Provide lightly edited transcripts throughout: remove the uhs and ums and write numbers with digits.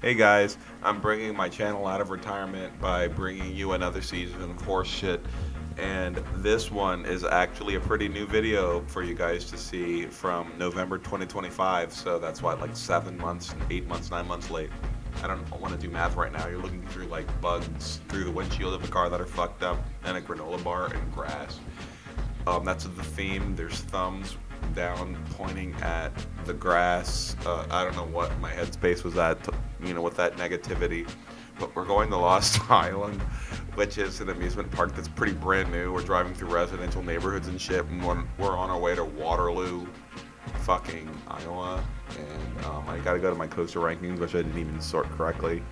Hey guys, I'm bringing my channel out of retirement by bringing you another season of horse shit. And this one is actually a pretty new video for you guys to see from November 2025. So that's what, like 7 months, 8 months, 9 months late. I don't want to do math right now. You're looking through like bugs through the windshield of a car that are fucked up, and a granola bar and grass. That's the theme. There's thumbs down pointing at the grass. I don't know what my headspace was at, with that negativity. But we're going to Lost Island, which is an amusement park that's pretty brand new. We're driving through residential neighborhoods and shit, and we're on our way to Waterloo, fucking Iowa. And I gotta go to my coaster rankings, which I didn't even sort correctly.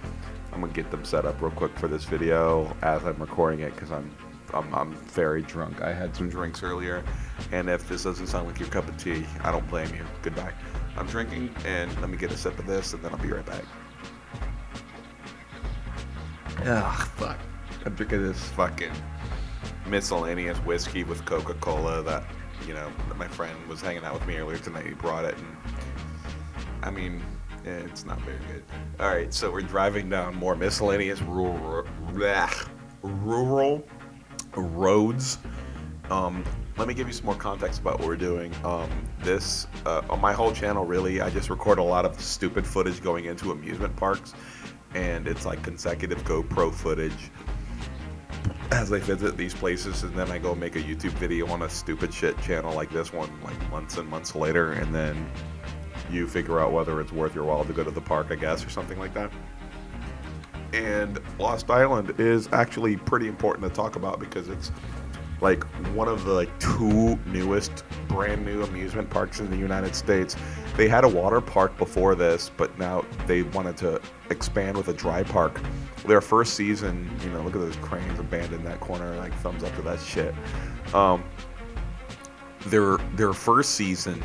I'm gonna get them set up real quick for this video as I'm recording it because I'm very drunk. I had some drinks earlier, and if this doesn't sound like your cup of tea, I don't blame you. Goodbye. I'm drinking, and let me get a sip of this, and then I'll be right back. Ugh, fuck. I'm drinking this fucking miscellaneous whiskey with Coca-Cola that my friend was hanging out with me earlier tonight. He brought it, and I mean, it's not very good. All right, so we're driving down more miscellaneous rural roads. Let me give you some more context about what we're doing. This on my whole channel, really, I just record a lot of stupid footage going into amusement parks, and it's like consecutive GoPro footage as I visit these places, and then I go make a YouTube video on a stupid shit channel like this one, like months and months later, and then you figure out whether it's worth your while to go to the park, I guess, or something like that. And Lost Island is actually pretty important to talk about because it's like one of the two newest brand new amusement parks in the United States. They had a water park before this, but now they wanted to expand with a dry park. Their first season, look at those cranes abandoned in that corner, like thumbs up to that shit. Their first season,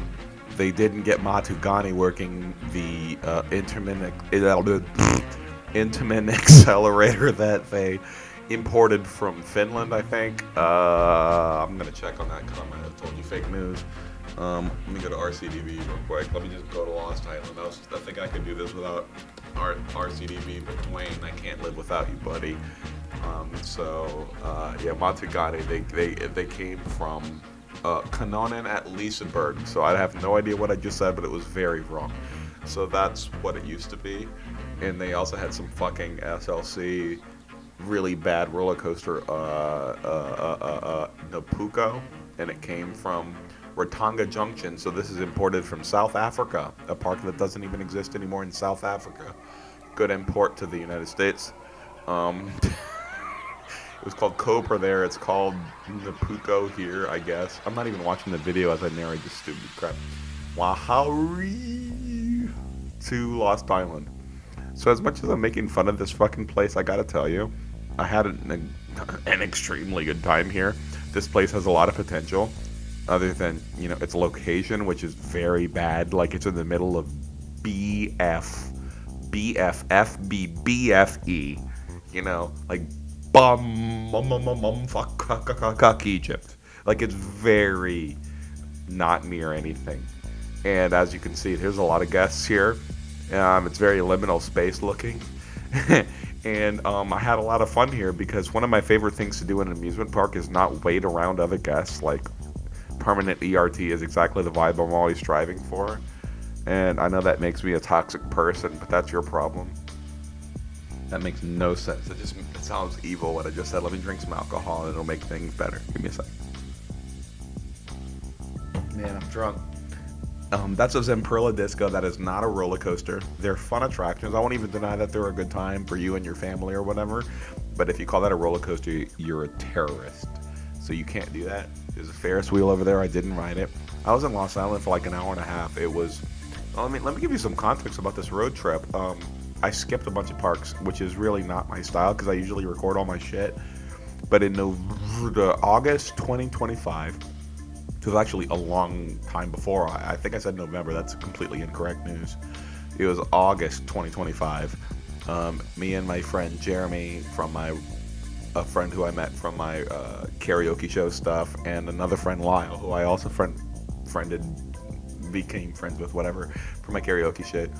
they didn't get Matugani working the Intamin accelerator that they imported from Finland, I think. I'm gonna check on that because I might have told you fake news. Let me go to RCDB real quick. Let me just go to Lost Island. I think I could do this without RCDB, but Dwayne, I can't live without you, buddy. Yeah, Matugani, they came from Kanonen at Liseberg. So I have no idea what I just said, but it was very wrong. So that's what it used to be. And they also had some fucking SLC really bad roller coaster, Napuko, and it came from Rotanga Junction. So this is imported from South Africa, a park that doesn't even exist anymore in South Africa. Good import to the United States. It was called Cobra there. It's called Napuko here, I guess. I'm not even watching the video as I narrate this stupid crap. Wahauri to Lost Island. So as much as I'm making fun of this fucking place, I gotta tell you, I had an extremely good time here. This place has a lot of potential, other than, its location, which is very bad. Like, it's in the middle of BFE, like fuck Egypt. Like, it's very not near anything. And as you can see, there's a lot of guests here. It's very liminal space looking. And I had a lot of fun here because one of my favorite things to do in an amusement park is not wait around other guests. Like, permanent ERT is exactly the vibe I'm always striving for. And I know that makes me a toxic person, but that's your problem. That makes no sense. It sounds evil what I just said. Let me drink some alcohol and it'll make things better. Give me a sec. Man, I'm drunk. That's a Zamperla Disco. That is not a roller coaster. They're fun attractions. I won't even deny that they're a good time for you and your family or whatever. But if you call that a roller coaster, you're a terrorist. So you can't do that. There's a Ferris wheel over there. I didn't ride it. I was in Lost Island for like an hour and a half. It was. Let me give you some context about this road trip. I skipped a bunch of parks, which is really not my style because I usually record all my shit. But in August 2025. It was actually a long time before. I think I said November. That's completely incorrect news. It was August 2025. Me and my friend Jeremy a friend who I met from my karaoke show stuff, and another friend Lyle, who I also became friends with, whatever, from my karaoke shit.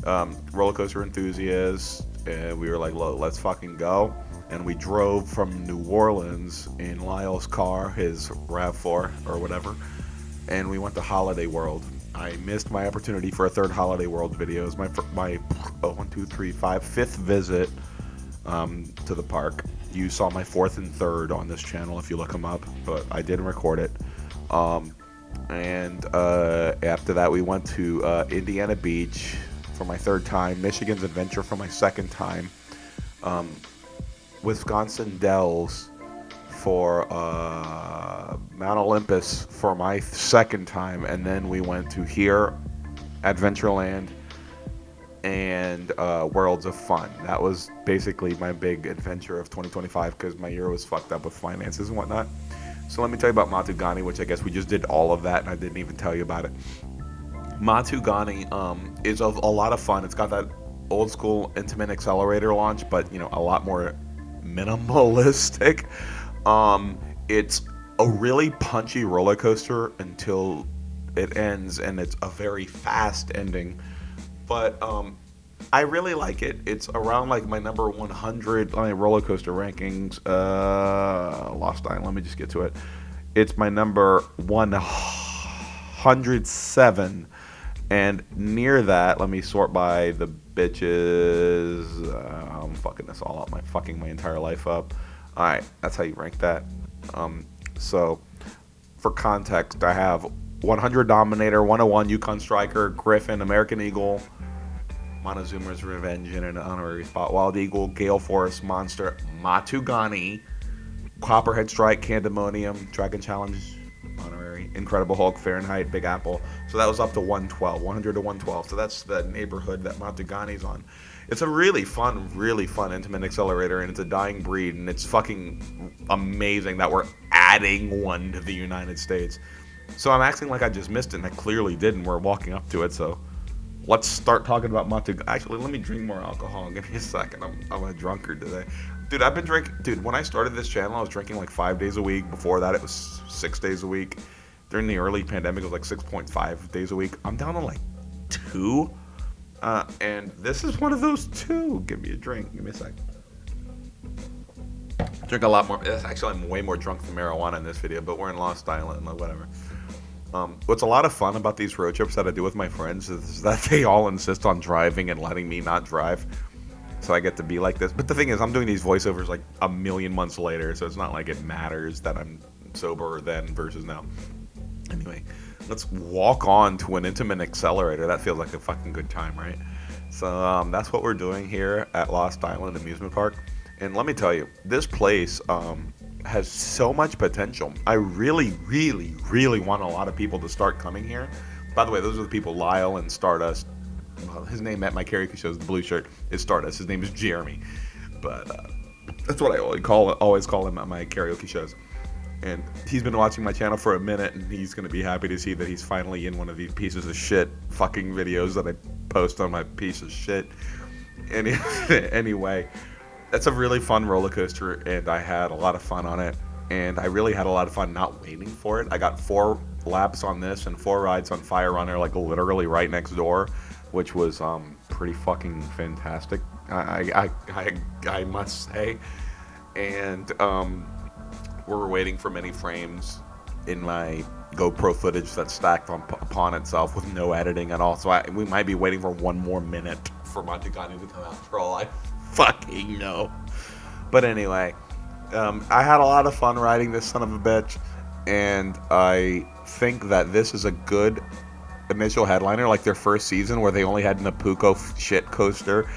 roller coaster enthusiasts, and we were like, let's fucking go. And we drove from New Orleans in Lyle's car, his RAV4 or whatever, and we went to Holiday World. I missed my opportunity for a third Holiday World video. It was my fifth visit to the park. You saw my fourth and third on this channel if you look them up, but I didn't record it. And after that, we went to Indiana Beach for my third time, Michigan's Adventure for my second time, Wisconsin Dells for Mount Olympus for my second time, and then we went to here, Adventureland, and Worlds of Fun. That was basically my big adventure of 2025 because my year was fucked up with finances and whatnot. So let me tell you about Matugani, which I guess we just did all of that and I didn't even tell you about it. Matugani is a lot of fun. It's got that old school Intamin accelerator launch, but you know, a lot more minimalistic. It's a really punchy roller coaster until it ends, and it's a very fast ending. But I really like it. It's around like my number 100 roller coaster rankings. Lost Island. Let me just get to it. It's my number 107. And near that, let me sort by the bitches. I'm fucking this all up. My entire life up. All right, that's how you rank that. So, for context, I have 100 Dominator, 101 Yukon Striker, Griffin, American Eagle, Montezuma's Revenge in an honorary spot, Wild Eagle, Gale Force, Monster, Matugani, Copperhead Strike, Candemonium, Dragon Challenge, honorary, Incredible Hulk, Fahrenheit, Big Apple. So that was up to 112, 100 to 112. So that's the neighborhood that Matugani's on. It's a really fun Intamin accelerator, and it's a dying breed, and it's fucking amazing that we're adding one to the United States. So I'm acting like I just missed it, and I clearly didn't. We're walking up to it, so let's start talking about Matugani. Actually, let me drink more alcohol. Give me a second. I'm a drunkard today. Dude, I've been drinking. Dude, when I started this channel, I was drinking like 5 days a week. Before that, it was 6 days a week. During the early pandemic, it was like 6.5 days a week. I'm down to like 2. And this is one of those 2. Give me a drink. Give me a second. Drink a lot more. Actually, I'm way more drunk than marijuana in this video, but we're in Lost Island, whatever. What's a lot of fun about these road trips that I do with my friends is that they all insist on driving and letting me not drive. So I get to be like this. But the thing is, I'm doing these voiceovers like a million months later, so it's not like it matters that I'm sober then versus now. Anyway, let's walk on to an Intamin accelerator. That feels like a fucking good time, right? So that's what we're doing here at Lost Island Amusement Park. And let me tell you, this place has so much potential. I really want a lot of people to start coming here. By the way, those are the people, Lyle and Stardust. Well, his name at my karaoke shows, the blue shirt, is Stardust. His name is Jeremy. But that's what I always call him at my karaoke shows. And he's been watching my channel for a minute, and he's going to be happy to see that he's finally in one of these pieces of shit fucking videos that I post on my piece of shit. Anyway, that's a really fun roller coaster, and I had a lot of fun on it. And I really had a lot of fun not waiting for it. I got 4 laps on this and 4 rides on Fire Runner, like literally right next door, which was pretty fucking fantastic, I must say. And we were waiting for many frames in my GoPro footage that's stacked upon itself with no editing at all. So we might be waiting for 1 more minute for Matugani to come out, for all I fucking know. But anyway, I had a lot of fun riding this son of a bitch, and I think that this is a good initial headliner. Like their first season where they only had Napuko shit coaster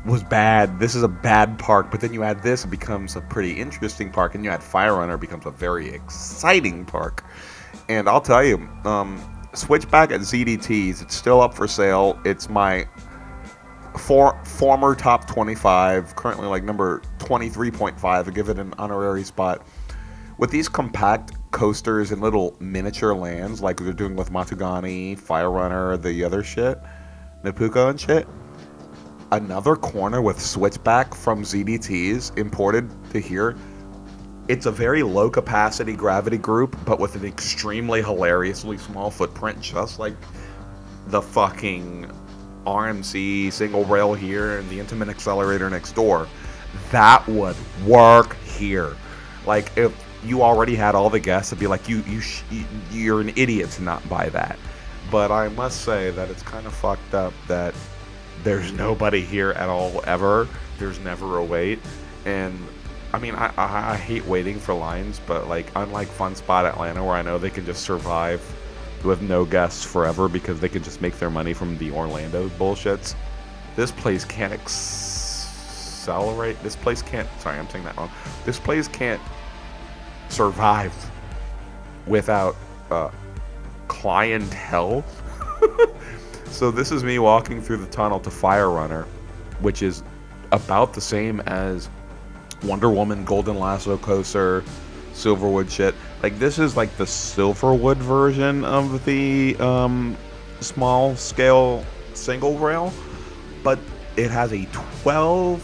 was bad. This is a bad park, but then you add this, it becomes a pretty interesting park, and you add Fire Runner, it becomes a very exciting park. And I'll tell you, Switchback at ZDT's, it's still up for sale. It's my former top 25, currently like number 23.5. I give it an honorary spot. With these compact coasters and little miniature lands like they're doing with Matugani, Fire Runner, the other shit, Napuko and shit, another corner with Switchback from ZDT's imported to here. It's a very low capacity gravity group, but with an extremely hilariously small footprint, just like the fucking RMC single rail here and the Intamin accelerator next door, that would work here. Like, if you already had all the guests, it'd be like, you're an idiot to not buy that. But I must say that it's kind of fucked up that there's nobody here at all ever. There's never a wait. And I mean, I hate waiting for lines, but like, unlike Fun Spot Atlanta, where I know they can just survive with no guests forever because they can just make their money from the Orlando bullshits, this place can't accelerate. This place can't, sorry, I'm saying that wrong. This place can't survive without clientele. So this is me walking through the tunnel to Fire Runner, which is about the same as Wonder Woman, Golden Lasso coaster, Silverwood shit. Like, this is like the Silverwood version of the small scale single rail, but it has a 12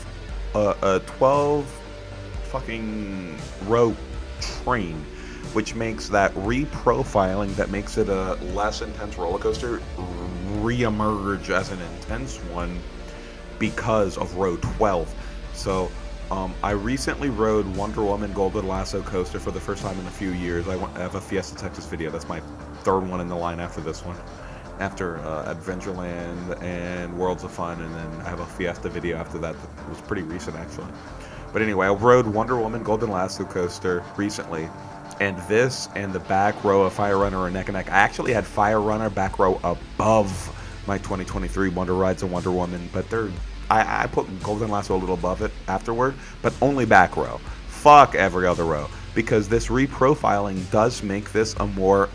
fucking row train, which makes that reprofiling that makes it a less intense roller coaster re-emerge as an intense one because of row 12. So I recently rode Wonder Woman Golden Lasso coaster for the first time in a few years. I have a Fiesta Texas video. That's my third one in the line after this one. After Adventureland and Worlds of Fun, and then I have a Fiesta video after that that was pretty recent, actually. But anyway, I rode Wonder Woman Golden Lasso coaster recently, and this and the back row of Fire Runner are neck and neck. I actually had Fire Runner back row above my 2023 Wonder Rides and Wonder Woman, but they're I put Golden Lasso a little above it afterward, but only back row. Fuck every other row, because this reprofiling does make this a more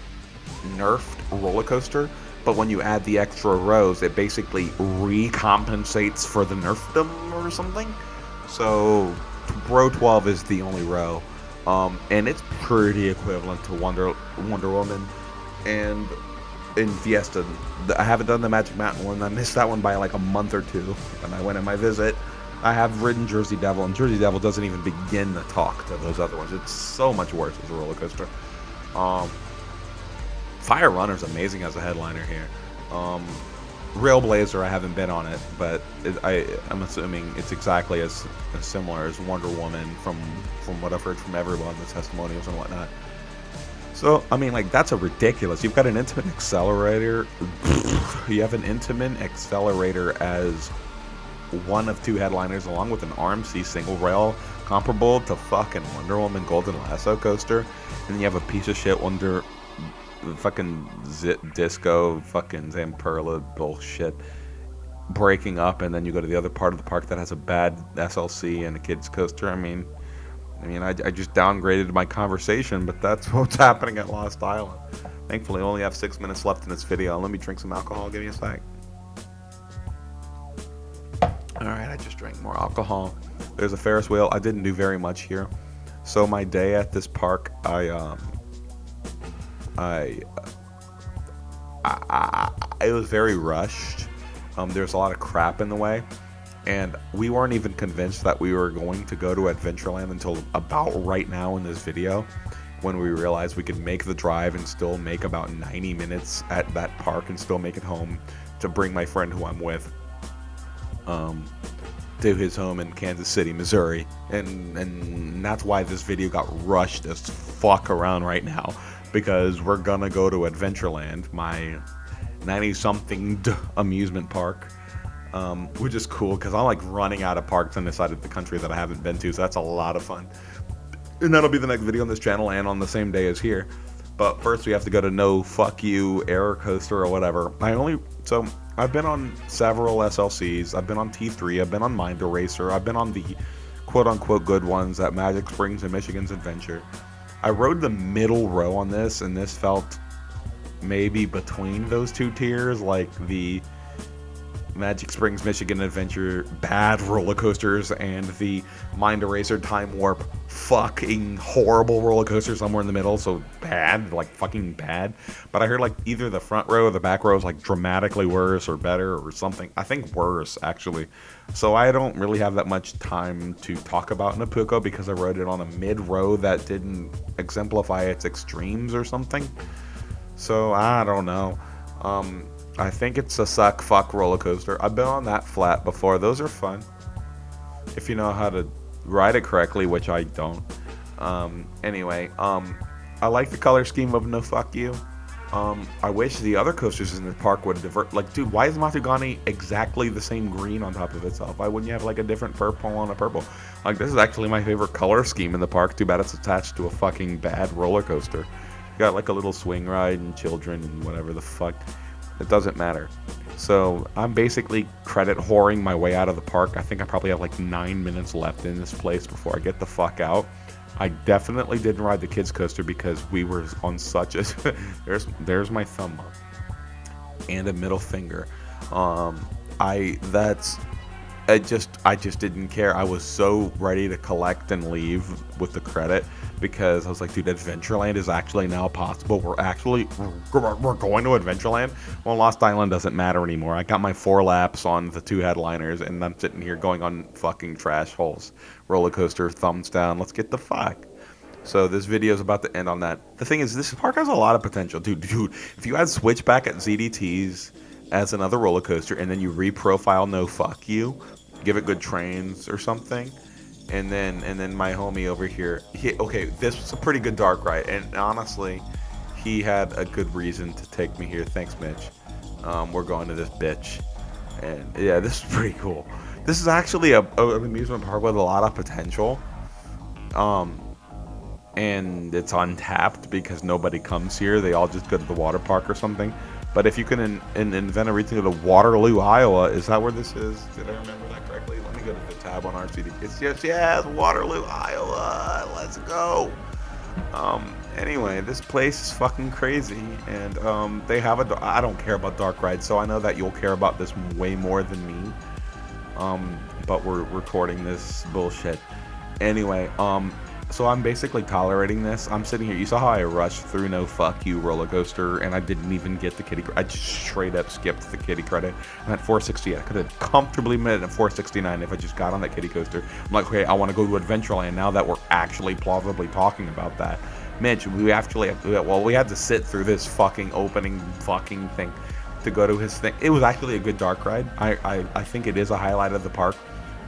nerfed roller coaster, but when you add the extra rows, it basically recompensates for the nerfdom or something. So row 12 is the only row, and it's pretty equivalent to Wonder Woman. And in Fiesta, I haven't done the Magic Mountain one. I missed that one by like a month or two when I went on my visit. I have ridden Jersey Devil, and Jersey Devil doesn't even begin to talk to those other ones. It's so much worse as a roller coaster. Fire Runner's amazing as a headliner here. Railblazer, I haven't been on it, but I'm assuming it's exactly as similar as Wonder Woman from what I've heard from everyone, the testimonials and whatnot. So, I mean, like, that's a ridiculous. You've got an Intamin accelerator. You have an Intamin accelerator as one of two headliners, along with an RMC single rail comparable to fucking Wonder Woman Golden Lasso coaster. And then you have a piece of shit fucking disco fucking Zamperla bullshit breaking up, and then you go to the other part of the park that has a bad SLC and a kids coaster. I mean, I just downgraded my conversation, but that's what's happening at Lost Island. Thankfully, I only have 6 minutes left in this video. Let me drink some alcohol. Give me a sec. Alright, I just drank more alcohol. There's a Ferris wheel. I didn't do very much here. So my day at this park, it was very rushed. There's a lot of crap in the way. And we weren't even convinced that we were going to go to Adventureland until about right now in this video, when we realized we could make the drive and still make about 90 minutes at that park and still make it home to bring my friend who I'm with to his home in Kansas City, Missouri. And that's why this video got rushed as fuck around right now, because we're gonna go to Adventureland, my 90-something amusement park. Which is cool, because I'm like running out of parks on this side of the country that I haven't been to, so that's a lot of fun. And that'll be the next video on this channel and on the same day as here. But first we have to go to No Fuck You Air Coaster or whatever. So I've been on several SLCs, I've been on T3, I've been on Mind Eraser, I've been on the quote-unquote good ones at Magic Springs and Michigan's Adventure. I rode the middle row on this, and this felt maybe between those two tiers, like the Magic Springs Michigan Adventure bad roller coasters and the Mind Eraser Time Warp fucking horrible roller coaster somewhere in the middle. So bad, like fucking bad. But I heard like either the front row or the back row is like dramatically worse or better or something. I think worse, actually. So I don't really have that much time to talk about Napuco because I rode it on a mid row that didn't exemplify its extremes or something. So I don't know. I think it's a suck fuck roller coaster. I've been on that flat before. Those are fun if you know how to ride it correctly, which I don't. Anyway, I like the color scheme of No Fuck You. I wish the other coasters in the park would divert. Like, dude, why is Matugani exactly the same green on top of itself? Why wouldn't you have like a different purple on a purple? Like, this is actually my favorite color scheme in the park. Too bad it's attached to a fucking bad roller coaster. You got like a little swing ride and children and whatever the fuck. It doesn't matter. So I'm basically credit whoring my way out of the park. I think I probably have like 9 minutes left in this place before I get the fuck out. I definitely didn't ride the kids coaster because we were on such a there's my thumb up and a middle finger. I that's I just didn't care. I was so ready to collect and leave with the credit because I was like, dude, Adventureland is actually now possible. We're going to Adventureland. Well, Lost Island doesn't matter anymore. I got my 4 laps on the 2 headliners, and I'm sitting here going on fucking trash holes, roller coaster, thumbs down. Let's get the fuck. So this video is about to end on that. The thing is, this park has a lot of potential, dude. If you had Switchback at ZDT's as another roller coaster, and then you reprofile No Fuck You, give it good trains or something, and then my homie over here, okay, this was a pretty good dark ride, and honestly, he had a good reason to take me here. Thanks, Mitch. We're going to this bitch, and yeah, this is pretty cool. This is actually an amusement park with a lot of potential, and it's untapped because nobody comes here. They all just go to the water park or something. But if you can invent a reason to go to Waterloo, Iowa, is that where this is? Did I remember that correctly? Let me go to the tab on RCD. It's yes, Waterloo, Iowa. Let's go. Anyway, this place is fucking crazy, and they have I don't care about dark rides, so I know that you'll care about this way more than me. But we're recording this bullshit. Anyway, so I'm basically tolerating this. I'm sitting here. You saw how I rushed through No Fuck You roller coaster, and I didn't even get the kitty. I just straight up skipped the kitty credit. I'm at 468. I could have comfortably made it at 469 if I just got on that kitty coaster. I'm like, okay, I want to go to Adventureland now that we're actually plausibly talking about that. Mitch, we actually have to, well, we had to sit through this fucking opening fucking thing to go to his thing. It was actually a good dark ride. I think it is a highlight of the park.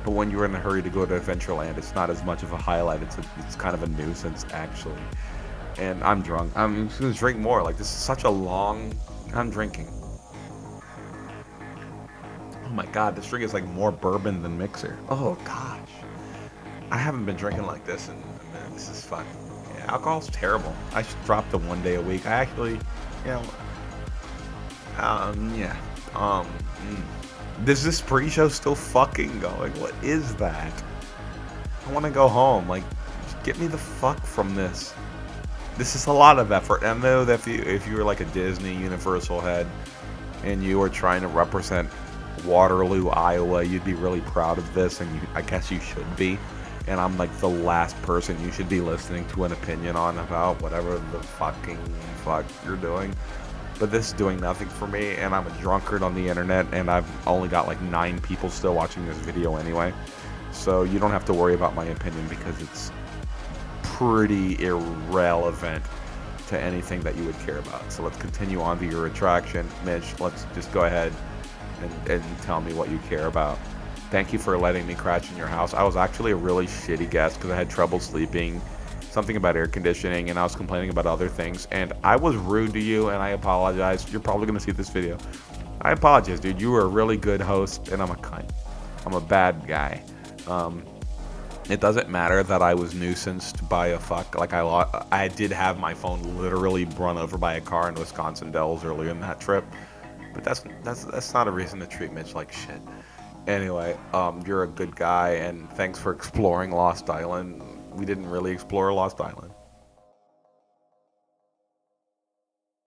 But when you're in a hurry to go to Adventureland, it's not as much of a highlight. It's kind of a nuisance, actually. And I'm drunk. I'm just going to drink more. Like, this is such a long... I'm drinking. Oh my god, this drink is like more bourbon than mixer. Oh gosh. I haven't been drinking like this, and man, this is fun. Yeah, alcohol's terrible. I should drop to 1 day a week. I actually, you know... yeah. Does this pre-show still fucking going? What is that? I want to go home. Like, get me the fuck from this. This is a lot of effort. I know that if you were like a Disney Universal head and you were trying to represent Waterloo, Iowa, you'd be really proud of this, and I guess you should be. And I'm like the last person you should be listening to an opinion on about whatever the fucking fuck you're doing. But this is doing nothing for me, and I'm a drunkard on the internet, and I've only got like 9 people still watching this video anyway. So you don't have to worry about my opinion because it's pretty irrelevant to anything that you would care about. So let's continue on to your attraction. Mitch, let's just go ahead and tell me what you care about. Thank you for letting me crash in your house. I was actually a really shitty guest because I had trouble sleeping. Something about air conditioning, and I was complaining about other things, and I was rude to you, and I apologize. You're probably going to see this video. I apologize, dude. You were a really good host, and I'm a cunt. I'm a bad guy. It doesn't matter that I was nuisanced by a fuck. Like, I did have my phone literally run over by a car in Wisconsin Dells earlier in that trip, but that's not a reason to treat Mitch like shit. Anyway, you're a good guy, and thanks for exploring Lost Island. We didn't really explore Lost Island.